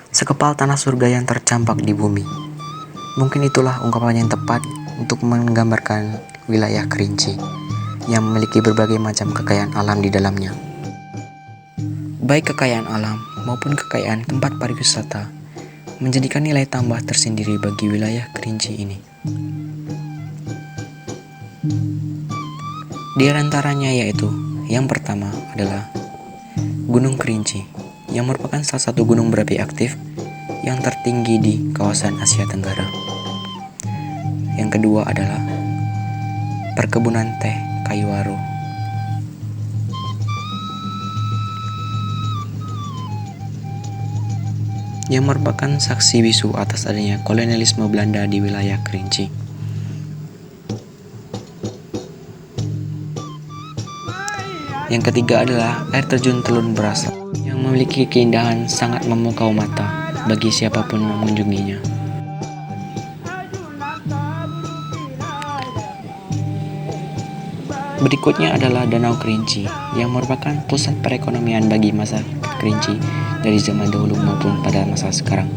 sekepal tanah surga yang tercampak di bumi. Mungkin itulah ungkapan yang tepat untuk menggambarkan wilayah Kerinci yang memiliki berbagai macam kekayaan alam di dalamnya. Baik kekayaan alam maupun kekayaan tempat pariwisata menjadikan nilai tambah tersendiri bagi wilayah Kerinci ini. Di antaranya yaitu yang pertama adalah Gunung Kerinci yang merupakan salah satu gunung berapi aktif yang tertinggi di kawasan Asia Tenggara. Yang kedua adalah perkebunan teh Kaiwaro. Yang merupakan saksi bisu atas adanya kolonialisme Belanda di wilayah Kerinci. Yang ketiga adalah air terjun Telun Berasa yang memiliki keindahan sangat memukau mata bagi siapapun mengunjunginya. Berikutnya adalah Danau Kerinci yang merupakan pusat perekonomian bagi masyarakat Kerinci dari zaman dahulu maupun pada masa sekarang.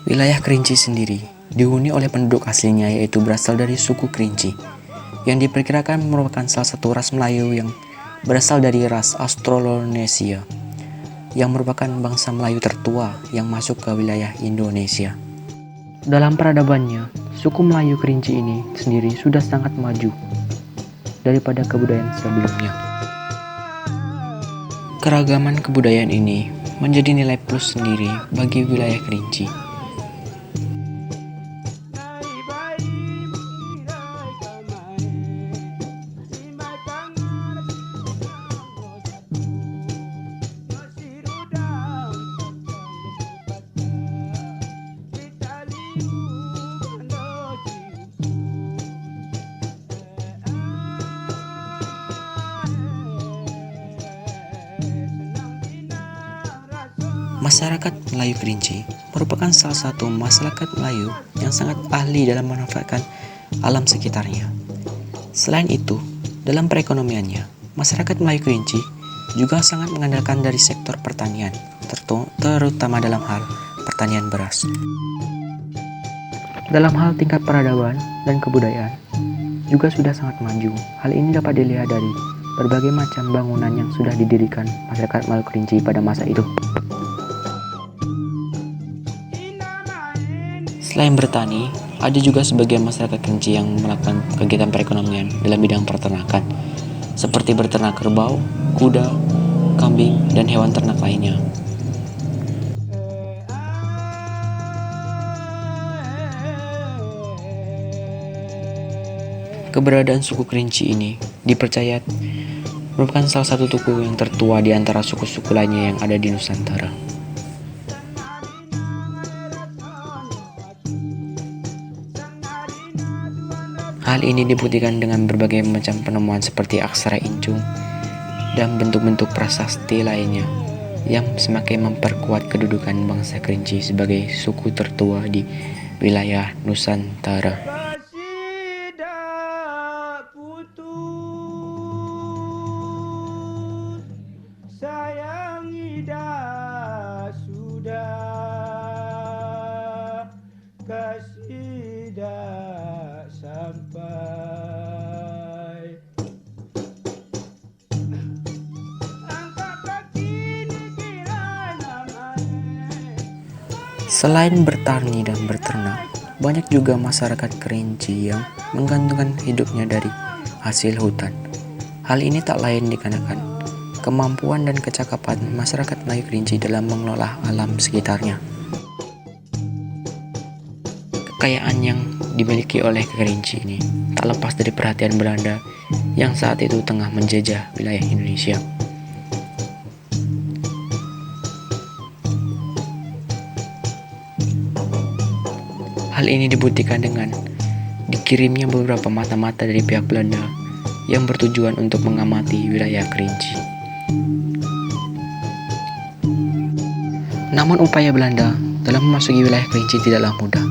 Wilayah Kerinci sendiri dihuni oleh penduduk aslinya yaitu berasal dari suku Kerinci yang diperkirakan merupakan salah satu ras Melayu yang berasal dari ras Australonesia yang merupakan bangsa Melayu tertua yang masuk ke wilayah Indonesia. Dalam peradabannya, suku Melayu Kerinci ini sendiri sudah sangat maju daripada kebudayaan sebelumnya. Keragaman kebudayaan ini menjadi nilai plus sendiri bagi wilayah Kerinci. Masyarakat Melayu Kerinci merupakan salah satu masyarakat Melayu yang sangat ahli dalam memanfaatkan alam sekitarnya. Selain itu, dalam perekonomiannya, masyarakat Melayu Kerinci juga sangat mengandalkan dari sektor pertanian, terutama dalam hal pertanian beras. Dalam hal tingkat peradaban dan kebudayaan, juga sudah sangat maju. Hal ini dapat dilihat dari berbagai macam bangunan yang sudah didirikan masyarakat Melayu Kerinci pada masa itu. Selain bertani, ada juga sebagian masyarakat Kerinci yang melakukan kegiatan perekonomian dalam bidang peternakan, seperti berternak kerbau, kuda, kambing, dan hewan ternak lainnya. Keberadaan suku Kerinci ini dipercaya merupakan salah satu suku yang tertua di antara suku-suku lainnya yang ada di Nusantara. Hal ini dibuktikan dengan berbagai macam penemuan seperti aksara Incung dan bentuk-bentuk prasasti lainnya yang semakin memperkuat kedudukan bangsa Kerinci sebagai suku tertua di wilayah Nusantara. Selain bertani dan berternak, banyak juga masyarakat Kerinci yang menggantungkan hidupnya dari hasil hutan. Hal ini tak lain dikarenakan kemampuan dan kecakapan masyarakat Melayu Kerinci dalam mengelola alam sekitarnya. Kekayaan yang dimiliki oleh Kerinci ini tak lepas dari perhatian Belanda yang saat itu tengah menjajah wilayah Indonesia. Hal ini dibuktikan dengan dikirimnya beberapa mata-mata dari pihak Belanda yang bertujuan untuk mengamati wilayah Kerinci. Namun upaya Belanda dalam memasuki wilayah Kerinci tidaklah mudah.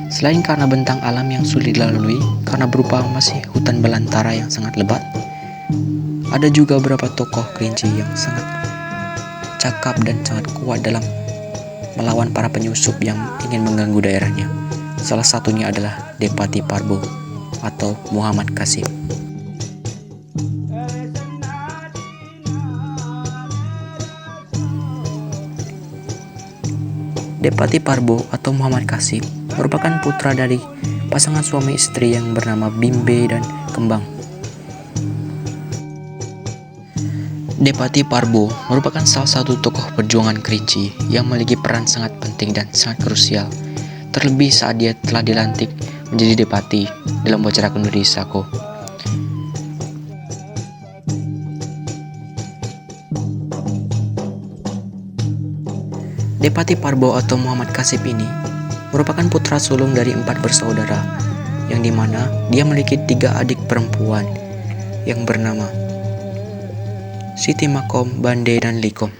Selain karena bentang alam yang sulit dilalui karena berupa masih hutan belantara yang sangat lebat, ada juga beberapa tokoh Kerinci yang sangat cakap dan sangat kuat dalam melawan para penyusup yang ingin mengganggu daerahnya. Salah satunya adalah Depati Parbo atau Muhammad Qasim. Depati Parbo atau Muhammad Qasim merupakan putra dari pasangan suami istri yang bernama Bimbe dan Kembang. Depati Parbo merupakan salah satu tokoh perjuangan Kerinci yang memiliki peran sangat penting dan sangat krusial, terlebih saat dia telah dilantik menjadi Depati dalam upacara kenduri Sako. Depati Parbo atau Muhammad Qasim ini merupakan putra sulung dari 4 bersaudara, yang dimana dia memiliki 3 adik perempuan yang bernama Siti Makom, Bande, dan Likom.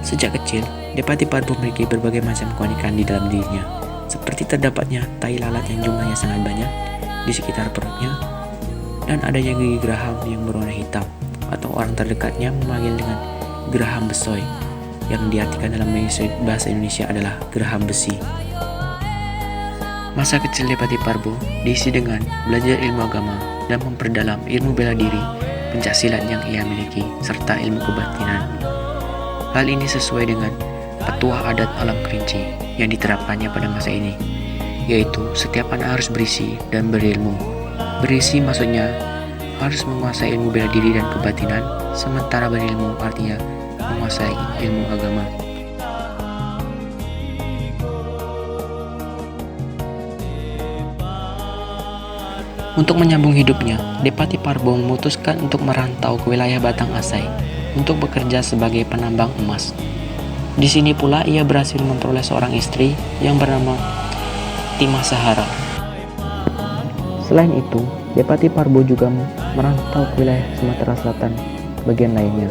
Sejak kecil, Depati Parbo memiliki berbagai macam keunikan di dalam dirinya, seperti terdapatnya tai lalat yang jumlahnya sangat banyak di sekitar perutnya, dan adanya gigi geraham yang berwarna hitam, atau orang terdekatnya memanggil dengan geraham besoy, yang diartikan dalam bahasa Indonesia adalah geraham besi. Masa kecil Depati Parbo diisi dengan belajar ilmu agama dan memperdalam ilmu bela diri, pencaksilat yang ia miliki, serta ilmu kebatinan. Hal ini sesuai dengan petuah adat alam Kerinci yang diterapkannya pada masa ini, yaitu setiap anak harus berisi dan berilmu. Berisi maksudnya harus menguasai ilmu bela diri dan kebatinan, sementara berilmu artinya menguasai ilmu agama. Untuk menyambung hidupnya, Depati Parbo memutuskan untuk merantau ke wilayah Batang Asai untuk bekerja sebagai penambang emas. Di sini pula ia berhasil memperoleh seorang istri yang bernama Timah Sahara. Selain itu, Depati Parbo juga merantau ke wilayah Sumatera Selatan bagian lainnya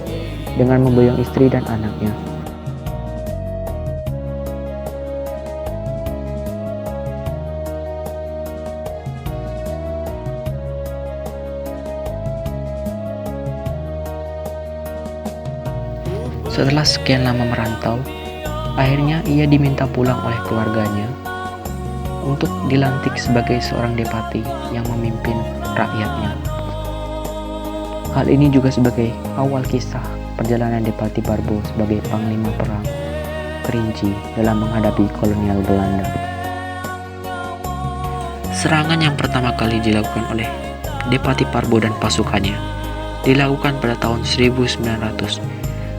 dengan memboyong istri dan anaknya. Setelah sekian lama merantau, akhirnya ia diminta pulang oleh keluarganya untuk dilantik sebagai seorang depati yang memimpin rakyatnya. Hal ini juga sebagai awal kisah perjalanan Depati Parbo sebagai panglima perang Kerinci dalam menghadapi kolonial Belanda. Serangan yang pertama kali dilakukan oleh Depati Parbo dan pasukannya dilakukan pada tahun 1900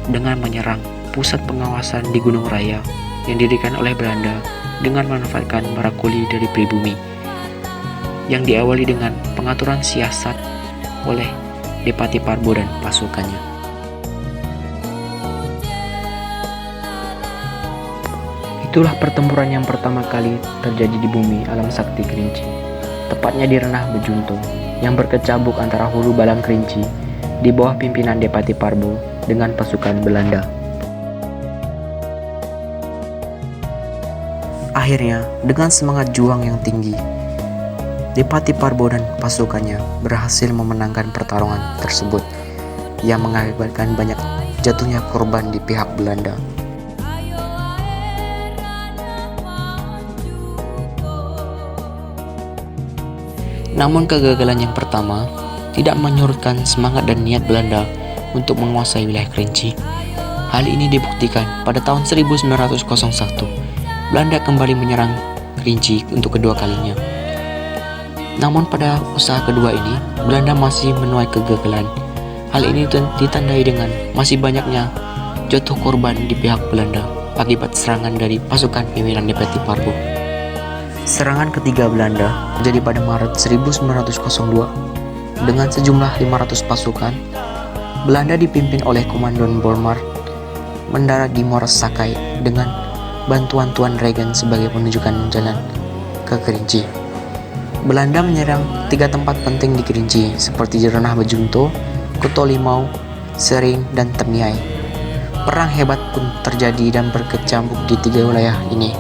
dengan menyerang pusat pengawasan di Gunung Raya yang didirikan oleh Belanda dengan memanfaatkan para kuli dari pribumi, yang diawali dengan pengaturan siasat oleh Depati Parbo dan pasukannya. Itulah pertempuran yang pertama kali terjadi di bumi alam sakti Kerinci, tepatnya di Renah Bejuntung yang berkecamuk antara hulu Balang Kerinci di bawah pimpinan Depati Parbo dengan pasukan Belanda. Akhirnya, dengan semangat juang yang tinggi, Depati Parbo dan pasukannya berhasil memenangkan pertarungan tersebut yang mengakibatkan banyak jatuhnya korban di pihak Belanda. Namun kegagalan yang pertama tidak menyurutkan semangat dan niat Belanda untuk menguasai wilayah Kerinci. Hal ini dibuktikan pada tahun 1901, Belanda kembali menyerang Kerinci untuk kedua kalinya. Namun pada usaha kedua ini, Belanda masih menuai kegagalan. Hal ini ditandai dengan masih banyaknya jatuh korban di pihak Belanda akibat serangan dari pasukan pimpinan Depati Parbo. Serangan ketiga Belanda terjadi pada Maret 1902 dengan sejumlah 500 pasukan. Belanda dipimpin oleh Komandan Bormar mendarat di Moras Sakai dengan bantuan Tuan Reagan sebagai penunjukan jalan ke Kerinci. Belanda menyerang 3 tempat penting di Kerinci seperti Renah Bejunto, Kuto Limau, Sering, dan Temiai. Perang hebat pun terjadi dan berkecamuk di 3 wilayah ini.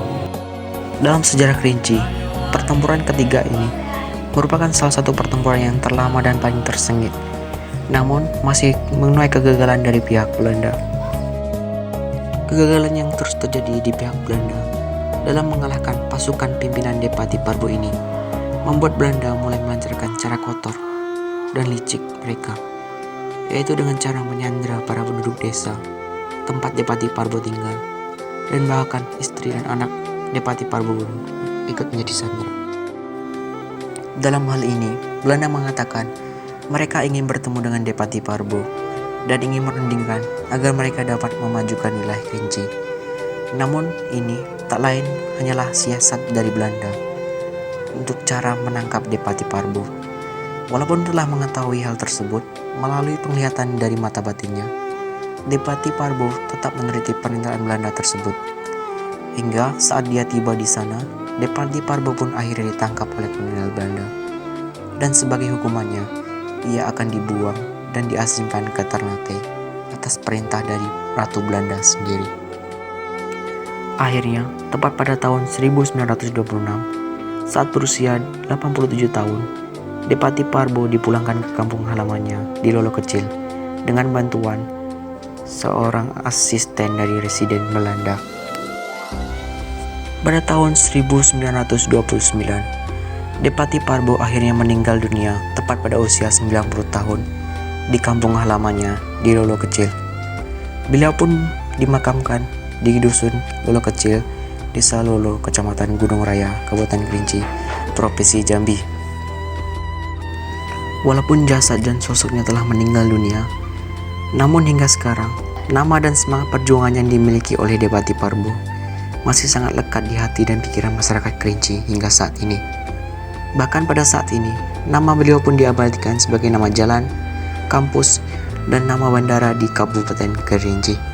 Dalam sejarah Kerinci, pertempuran ketiga ini merupakan salah satu pertempuran yang terlama dan paling tersengit, namun masih menuai kegagalan dari pihak Belanda. Kegagalan yang terus terjadi di pihak Belanda dalam mengalahkan pasukan pimpinan Depati Parbo ini membuat Belanda mulai melancarkan cara kotor dan licik mereka, yaitu dengan cara menyandra para penduduk desa tempat Depati Parbo tinggal, dan bahkan istri dan anak Depati Parbo ikut menjadi sandera. Dalam hal ini, Belanda mengatakan mereka ingin bertemu dengan Depati Parbo dan ingin merundingkan agar mereka dapat memajukan wilayah Kerinci. Namun ini tak lain hanyalah siasat dari Belanda untuk cara menangkap Depati Parbo. Walaupun telah mengetahui hal tersebut melalui penglihatan dari mata batinnya, Depati Parbo tetap menuruti permintaan Belanda tersebut. Hingga saat dia tiba di sana, Depati Parbo pun akhirnya ditangkap oleh kolonial Belanda. Dan sebagai hukumannya, ia akan dibuang dan diasingkan ke Ternate atas perintah dari Ratu Belanda sendiri. Akhirnya, tepat pada tahun 1926, saat berusia 87 tahun, Depati Parbo dipulangkan ke kampung halamannya di Lolo Kecil dengan bantuan seorang asisten dari residen Belanda. Pada tahun 1929, Depati Parbo akhirnya meninggal dunia tepat pada usia 90 tahun di kampung halamannya di Lolo Kecil. Beliau pun dimakamkan di dusun Lolo Kecil, Desa Lolo, Kecamatan Gunung Raya, Kabupaten Kerinci, Provinsi Jambi. Walaupun jasad dan sosoknya telah meninggal dunia, namun hingga sekarang, nama dan semangat perjuangan yang dimiliki oleh Depati Parbo masih sangat lekat di hati dan pikiran masyarakat Kerinci hingga saat ini. Bahkan pada saat ini, nama beliau pun diabadikan sebagai nama jalan, kampus, dan nama bandara di Kabupaten Kerinci.